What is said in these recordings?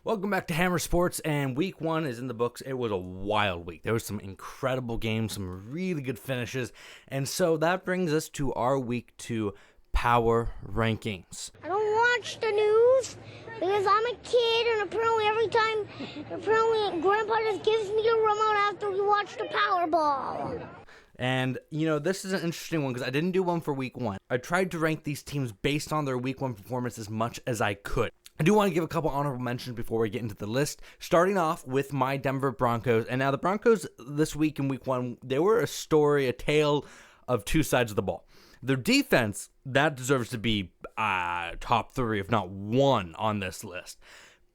Welcome back to Hammer Sports, and week one is in the books. It was a wild week. There was some incredible games, some really good finishes, and so that brings us to our week two power rankings. I don't watch the news because I'm a kid, and apparently every time Grandpa just gives me the remote after we watch the Powerball. And, this is an interesting one because I didn't do one for week one. I tried to rank these teams based on their week one performance as much as I could. I do want to give a couple honorable mentions before we get into the list, starting off with my Denver Broncos. And now the Broncos this week in week one, they were a tale of two sides of the ball. Their defense, that deserves to be top three, if not one, on this list.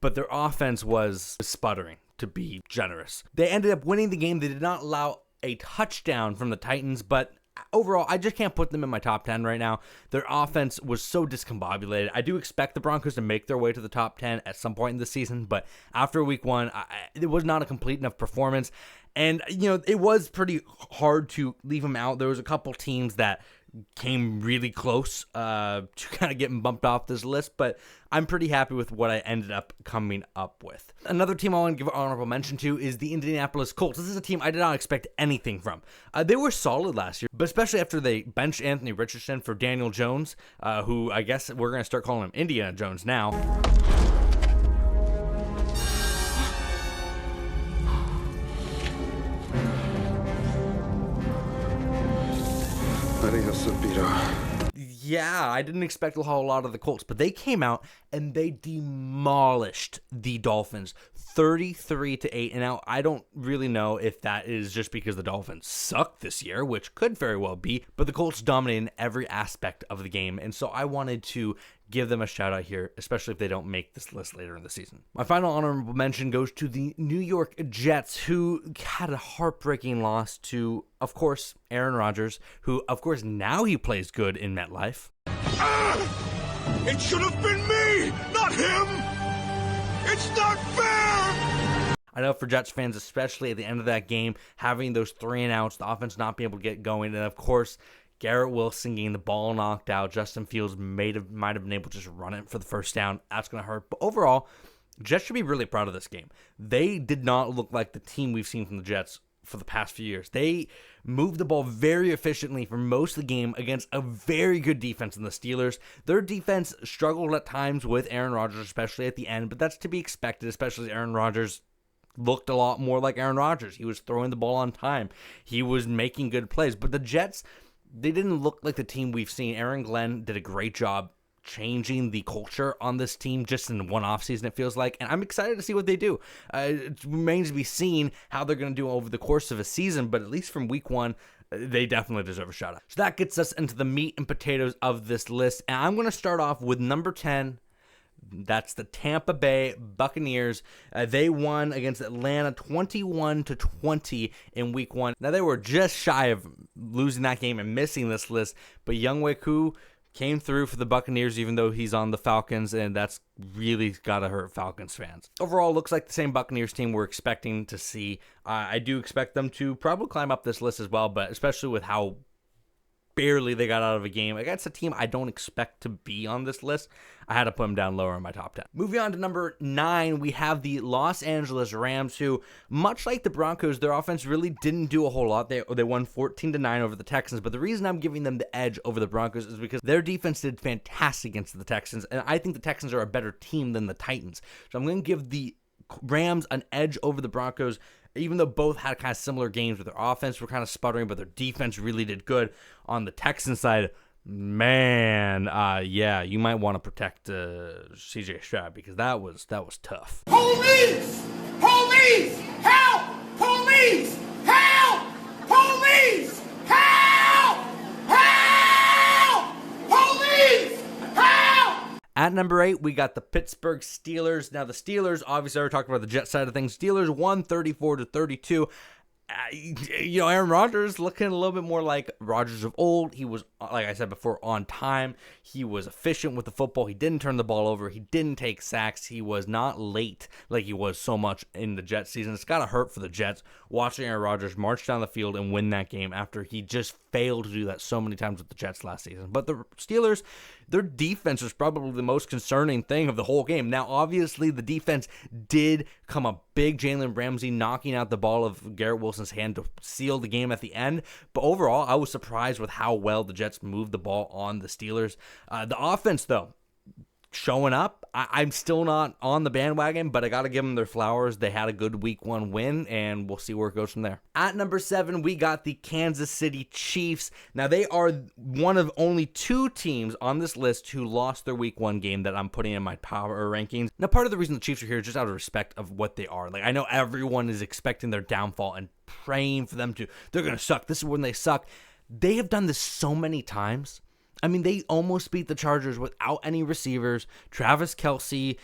But their offense was sputtering, to be generous. They ended up winning the game. They did not allow a touchdown from the Titans, but overall, I just can't put them in my top 10 right now. Their offense was so discombobulated. I do expect the Broncos to make their way to the top 10 at some point in the season, but after week one, it was not a complete enough performance. And, it was pretty hard to leave them out. There was a couple teams that came really close to kind of getting bumped off this list, but I'm pretty happy with what I ended up coming up with. Another team I want to give an honorable mention to is the Indianapolis Colts. This is a team I did not expect anything from. They were solid last year, but especially after they benched Anthony Richardson for Daniel Jones, who I guess we're going to start calling him Indiana Jones now. Yeah, I didn't expect a whole lot of the Colts, but they came out and they demolished the Dolphins 33-8. And now I don't really know if that is just because the Dolphins suck this year, which could very well be, but the Colts dominated every aspect of the game. And so I wanted to give them a shout out here, especially if they don't make this list later in the season. My final honorable mention goes to the New York Jets, who had a heartbreaking loss to, of course, Aaron Rodgers, who, of course, now he plays good in MetLife. It should have been me, not him! It's not fair! I know for Jets fans, especially at the end of that game, having those 3 and outs, the offense not being able to get going, and of course, Garrett Wilson getting the ball knocked out. Justin Fields might have been able to just run it for the first down. That's going to hurt. But overall, Jets should be really proud of this game. They did not look like the team we've seen from the Jets for the past few years. They moved the ball very efficiently for most of the game against a very good defense in the Steelers. Their defense struggled at times with Aaron Rodgers, especially at the end, but that's to be expected, especially as Aaron Rodgers looked a lot more like Aaron Rodgers. He was throwing the ball on time. He was making good plays. But the Jets, they didn't look like the team we've seen. Aaron Glenn did a great job changing the culture on this team just in one offseason, it feels like. And I'm excited to see what they do. It remains to be seen how they're going to do over the course of a season, but at least from week one, they definitely deserve a shout out. So that gets us into the meat and potatoes of this list. And I'm going to start off with number 10. That's the Tampa Bay Buccaneers. They won against Atlanta 21-20 in week one. Now, they were just shy of losing that game and missing this list, but Younghoe Koo came through for the Buccaneers, even though he's on the Falcons, and that's really got to hurt Falcons fans. Overall, looks like the same Buccaneers team we're expecting to see. I do expect them to probably climb up this list as well, but especially with how barely they got out of a game against a team I don't expect to be on this list, I had to put them down lower in my top 10. Moving on to number 9, we have the Los Angeles Rams, who, much like the Broncos, their offense really didn't do a whole lot. They won 14-9 over the Texans, but the reason I'm giving them the edge over the Broncos is because their defense did fantastic against the Texans, and I think the Texans are a better team than the Titans. So I'm going to give the Rams an edge over the Broncos, even though both had kind of similar games where their offense were kind of sputtering, but their defense really did good. On the Texans side, man, you might want to protect CJ Stroud because that was tough. Police! Police! Help! Police! Help! Police! Help! Help! Police! Help! At number 8, we got the Pittsburgh Steelers. Now, the Steelers, obviously, we're talking about the Jet side of things. Steelers won 34-32. Aaron Rodgers looking a little bit more like Rodgers of old. He was, like I said before, on time. He was efficient with the football. He didn't turn the ball over. He didn't take sacks. He was not late like he was so much in the Jets season. It's got to hurt for the Jets watching Aaron Rodgers march down the field and win that game after he just failed to do that so many times with the Jets last season. But the Steelers, their defense was probably the most concerning thing of the whole game. Now, obviously, the defense did come up big. Jalen Ramsey knocking out the ball of Garrett Wilson's hand to seal the game at the end. But overall, I was surprised with how well the Jets moved the ball on the Steelers. The offense, though, showing up. I'm still not on the bandwagon, but I got to give them their flowers. They had a good week 1 win, and we'll see where it goes from there. At number 7, we got the Kansas City Chiefs. Now, they are one of only 2 teams on this list who lost their week 1 game that I'm putting in my power rankings. Now, part of the reason the Chiefs are here is just out of respect of what they are. Like, I know everyone is expecting their downfall and praying for them they're going to suck. This is when they suck. They have done this so many times. I mean, they almost beat the Chargers without any receivers. Travis Kelce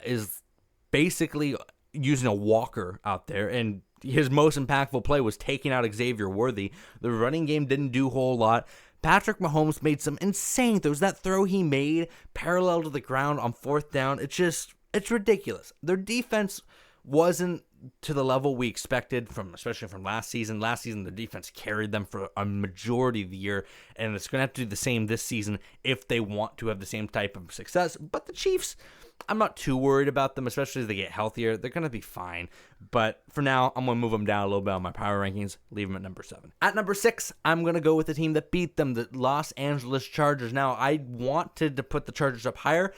is basically using a walker out there, and his most impactful play was taking out Xavier Worthy. The running game didn't do a whole lot. Patrick Mahomes made some insane throws. That throw he made parallel to the ground on 4th down, it's ridiculous. Their defense wasn't to the level we expected especially from last season. Last season, the defense carried them for a majority of the year, and it's going to have to do the same this season if they want to have the same type of success. But the Chiefs, I'm not too worried about them, especially as they get healthier. They're going to be fine. But for now, I'm going to move them down a little bit on my power rankings, leave them at number 7. At number 6, I'm going to go with the team that beat them, the Los Angeles Chargers. Now, I wanted to put the Chargers up higher.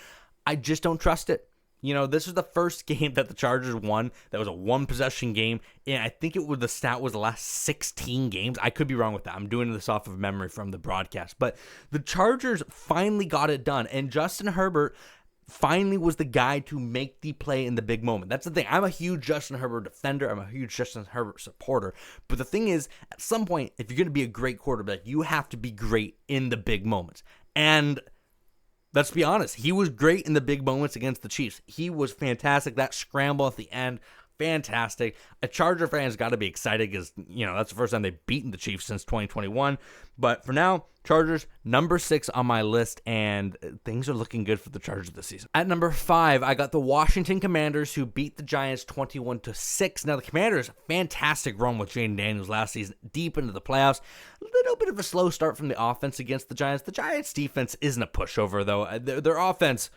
I just don't trust it. You know, this was the first game that the Chargers won. That was a 1-possession game, and I think the stat was the last 16 games. I could be wrong with that. I'm doing this off of memory from the broadcast. But the Chargers finally got it done, and Justin Herbert finally was the guy to make the play in the big moment. That's the thing. I'm a huge Justin Herbert defender. I'm a huge Justin Herbert supporter. But the thing is, at some point, if you're going to be a great quarterback, you have to be great in the big moments. And let's be honest, he was great in the big moments against the Chiefs. He was fantastic. That scramble at the end, fantastic. A Charger fan's got to be excited because, that's the first time they've beaten the Chiefs since 2021. But for now, Chargers, number 6 on my list, and things are looking good for the Chargers this season. At number 5, I got the Washington Commanders, who beat the Giants 21-6. Now, the Commanders, fantastic run with Jaden Daniels last season, deep into the playoffs. A little bit of a slow start from the offense against the Giants. The Giants' defense isn't a pushover, though. Their offense,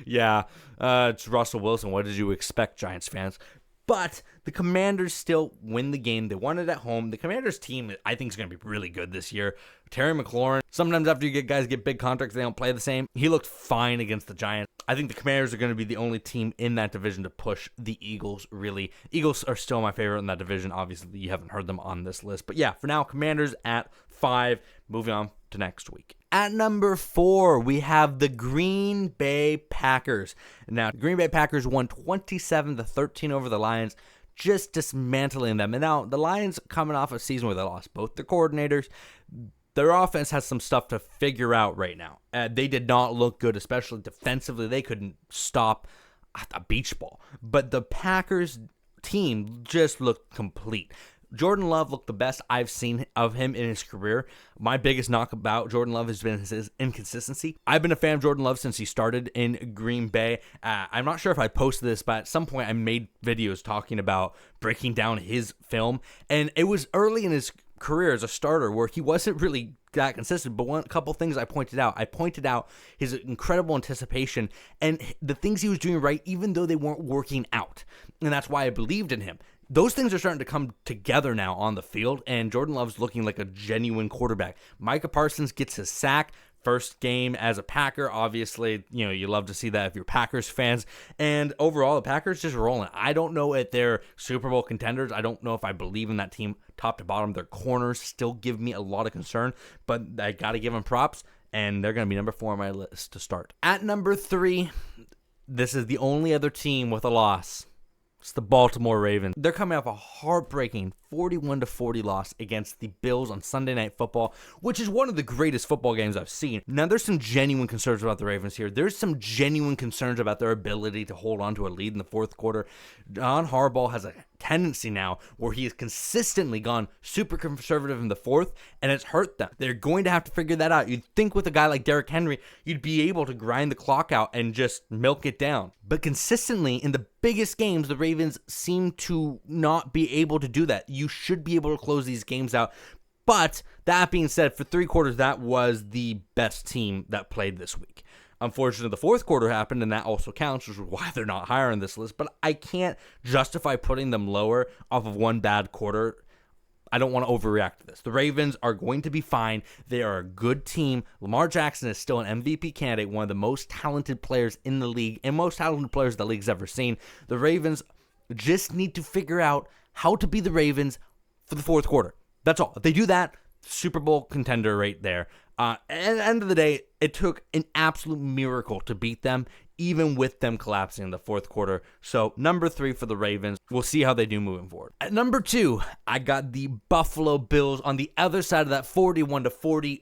yeah, it's Russell Wilson. What did you expect, Giants fans? But the Commanders still win the game. They won it at home. The Commanders team, I think, is going to be really good this year. Terry McLaurin, sometimes after you get big contracts, they don't play the same. He looked fine against the Giants. I think the Commanders are going to be the only team in that division to push the Eagles, really. Eagles are still my favorite in that division. Obviously, you haven't heard them on this list. But yeah, for now, Commanders at 5. Moving on to next week. At number 4, we have the Green Bay Packers. Now, the Green Bay Packers won 27-13 over the Lions, just dismantling them. And now, the Lions coming off a season where they lost both their coordinators. Their offense has some stuff to figure out right now. They did not look good, especially defensively. They couldn't stop a beach ball. But the Packers team just looked complete. Jordan Love looked the best I've seen of him in his career. My biggest knock about Jordan Love has been his inconsistency. I've been a fan of Jordan Love since he started in Green Bay. I'm not sure if I posted this, but at some point I made videos talking about breaking down his film. And it was early in his career as a starter where he wasn't really that consistent, but a couple things I pointed out his incredible anticipation and the things he was doing right, even though they weren't working out. And that's why I believed in him. Those things are starting to come together now on the field, and Jordan Love's looking like a genuine quarterback. Micah Parsons gets his sack. First game as a Packer, obviously, you love to see that if you're Packers fans. And overall, the Packers just rolling. I don't know if they're Super Bowl contenders. I don't know if I believe in that team top to bottom. Their corners still give me a lot of concern, but I got to give them props, and they're going to be number 4 on my list to start. At number 3, this is the only other team with a loss. It's the Baltimore Ravens. They're coming off a heartbreaking 41-40 loss against the Bills on Sunday Night Football, which is one of the greatest football games I've seen. Now, there's some genuine concerns about the Ravens here. There's some genuine concerns about their ability to hold on to a lead in the fourth quarter. John Harbaugh has a tendency now where he has consistently gone super conservative in the fourth, and it's hurt them. They're going to have to figure that out. You'd think with a guy like Derrick Henry, you'd be able to grind the clock out and just milk it down. But consistently, in the biggest games, the Ravens seem to not be able to do that. You should be able to close these games out But that being said, for 3 quarters, that was the best team that played this week. Unfortunately, the fourth quarter happened, and that also counts, which is why they're not higher on this list. But I can't justify putting them lower off of one bad quarter. I don't want to overreact to this. The Ravens are going to be fine. They are a good team. Lamar Jackson is still an MVP candidate, one of the most talented players in the league, and most talented players the league's ever seen. The Ravens just need to figure out how to be the Ravens for the fourth quarter. That's all. If they do that, Super Bowl contender right there. At the end of the day, it took an absolute miracle to beat them, even with them collapsing in the fourth quarter. So, number 3 for the Ravens. We'll see how they do moving forward. At number 2, I got the Buffalo Bills on the other side of that 41-40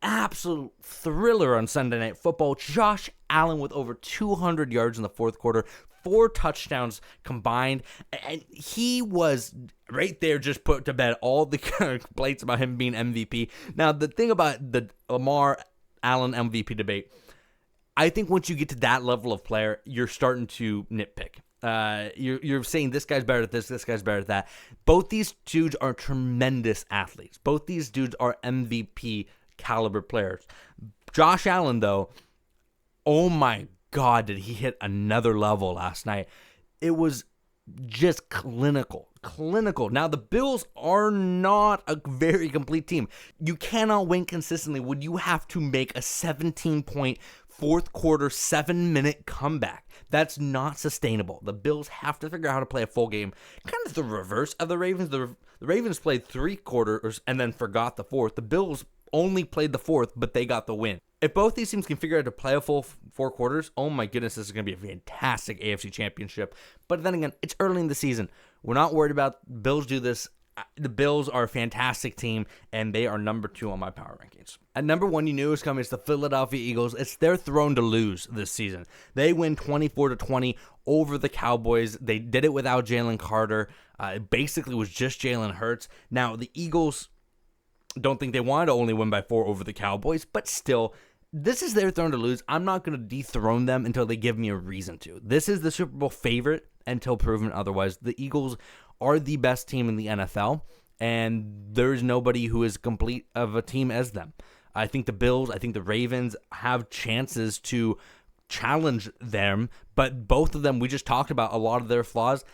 absolute thriller on Sunday Night Football. Josh Allen with over 200 yards in the fourth quarter, 4 touchdowns combined, and he was right there, just put to bed all the complaints about him being MVP. Now, the thing about the Lamar Allen MVP debate, I think once you get to that level of player, you're starting to nitpick. You're saying this guy's better at this guy's better at that. Both these dudes are tremendous athletes. Both these dudes are MVP caliber players. Josh Allen, though, oh my God, did he hit another level last night. It was just clinical. Now, the Bills are not a very complete team. You cannot win consistently when you have to make a 17-point fourth quarter, 7-minute comeback. That's not sustainable. The Bills have to figure out how to play a full game. Kind of the reverse of the Ravens. The Ravens played 3 quarters and then forgot the fourth. The Bills only played the fourth, but they got the win. If both these teams can figure out to play a full 4 quarters, oh my goodness, this is going to be a fantastic AFC championship. But then again, it's early in the season. We're not worried about Bills do this. The Bills are a fantastic team, and they are number 2 on my power rankings. At number 1, you knew it was coming. It's the Philadelphia Eagles. It's their throne to lose this season. They win 24-20 over the Cowboys. They did it without Jalen Carter. It basically was just Jalen Hurts. Now, the Eagles don't think they wanted to only win by 4 over the Cowboys, but still, this is their throne to lose. I'm not going to dethrone them until they give me a reason to. This is the Super Bowl favorite until proven otherwise. The Eagles are the best team in the NFL, and there's nobody who is complete of a team as them. I think the Bills, I think the Ravens have chances to challenge them, but both of them, we just talked about a lot of their flaws.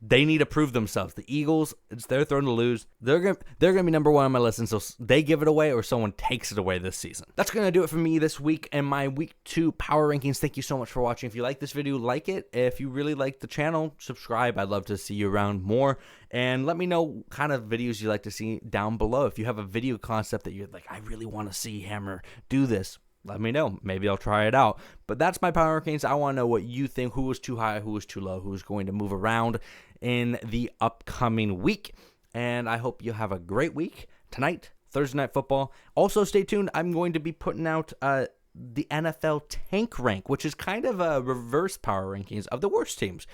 They need to prove themselves. The Eagles, it's their throne to lose. They're gonna be number 1 on my list until they give it away or someone takes it away this season. That's gonna do it for me this week and my week 2 power rankings. Thank you so much for watching. If you like this video, like it. If you really like the channel, subscribe. I'd love to see you around more. And let me know what kind of videos you like to see down below. If you have a video concept that you're like, I really want to see Hammer do this, let me know. Maybe I'll try it out. But that's my power rankings. I want to know what you think. Who was too high? Who was too low? Who's going to move around in the upcoming week? And I hope you have a great week tonight, Thursday Night Football. Also, stay tuned. I'm going to be putting out the NFL Tank Rank, which is kind of a reverse power rankings of the worst teams.